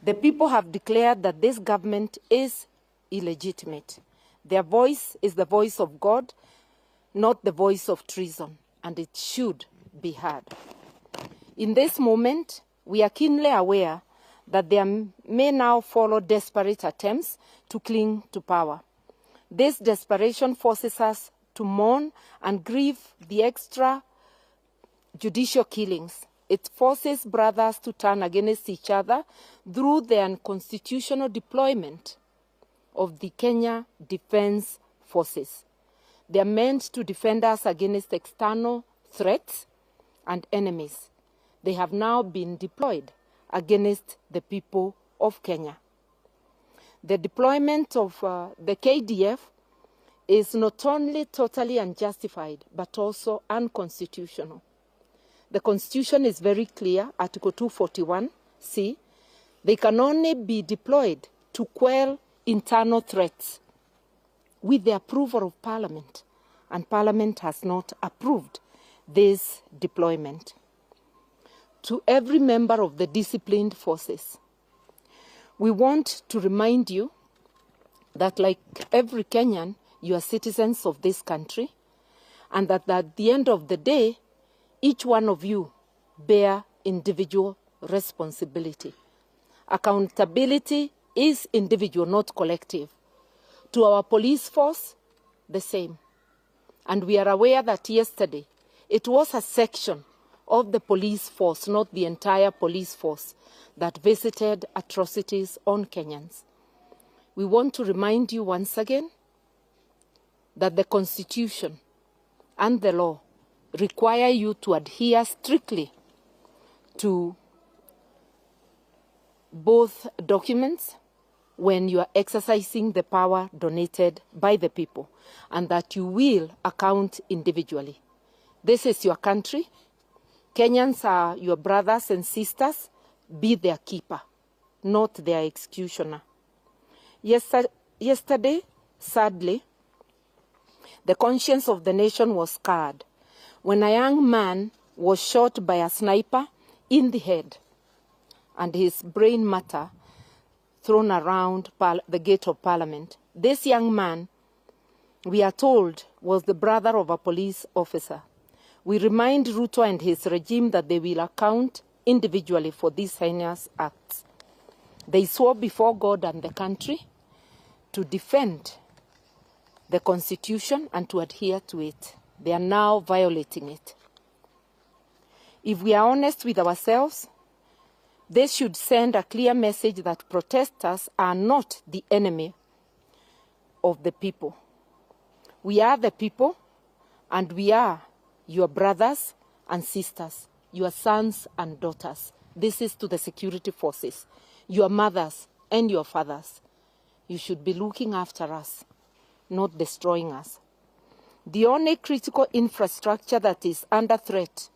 The people have declared that this government is illegitimate. Their voice is the voice of God, not the voice of treason, and it should be heard. In this moment, we are keenly aware that there may now follow desperate attempts to cling to power. This desperation forces us to mourn and grieve the extra judicial killings. It forces brothers to turn against each other through the unconstitutional deployment of the Kenya Defence Forces. They are meant to defend us against external threats and enemies. They have now been deployed against the people of Kenya. The deployment of the KDF is not only totally unjustified, but also unconstitutional. The Constitution is very clear, Article 241C. They can only be deployed to quell internal threats with the approval of Parliament, and Parliament has not approved this deployment. To every member of the disciplined forces, we want to remind you that, like every Kenyan, you are citizens of this country, and that at the end of the day, each one of you bear individual responsibility. Accountability is individual, not collective. To our police force, the same. And we are aware that yesterday, it was a section of the police force, not the entire police force, that visited atrocities on Kenyans. We want to remind you once again that the Constitution and the law require you to adhere strictly to both documents when you are exercising the power donated by the people, and that you will account individually. This is your country. Kenyans are your brothers and sisters. Be their keeper, not their executioner. Yesterday, sadly, the conscience of the nation was scarred when a young man was shot by a sniper in the head and his brain matter thrown around the gate of Parliament. This young man, we are told, was the brother of a police officer. We remind Ruto and his regime that they will account individually for these heinous acts. They swore before God and the country to defend the Constitution and to adhere to it. They are now violating it. If we are honest with ourselves, this should send a clear message that protesters are not the enemy of the people. We are the people, and we are your brothers and sisters, your sons and daughters. This is to the security forces, your mothers and your fathers. You should be looking after us, not destroying us. The only critical infrastructure that is under threat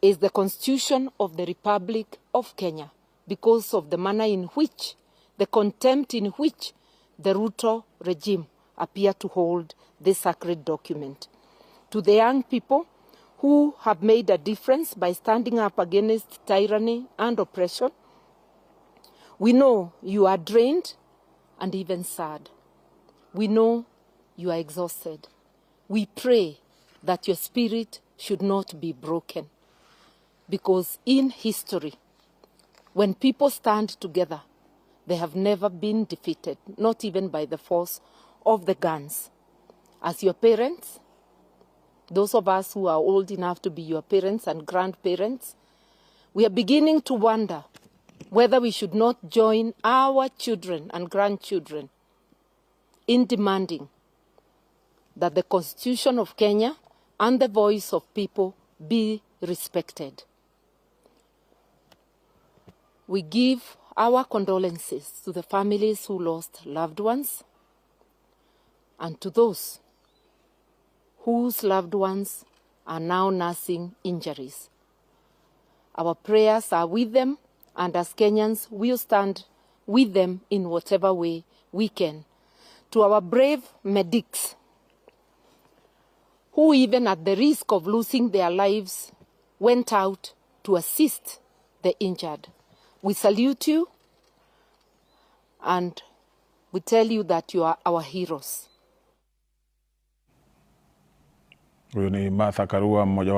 is the Constitution of the Republic of Kenya, because of the manner in which, the contempt in which the Ruto regime appear to hold this sacred document. To the young people who have made a difference by standing up against tyranny and oppression, we know you are drained and even sad. We know you are exhausted. We pray that your spirit should not be broken, because in history, when people stand together, they have never been defeated, not even by the force of the guns. As your parents, those of us who are old enough to be your parents and grandparents, we are beginning to wonder whether we should not join our children and grandchildren in demanding that the Constitution of Kenya and the voice of people be respected. We give our condolences to the families who lost loved ones and to those whose loved ones are now nursing injuries. Our prayers are with them, and as Kenyans, we'll stand with them in whatever way we can. To our brave medics, who even at the risk of losing their lives, went out to assist the injured. We salute you. and we tell you that you are our heroes. Huyu ni Martha Karua, mmoja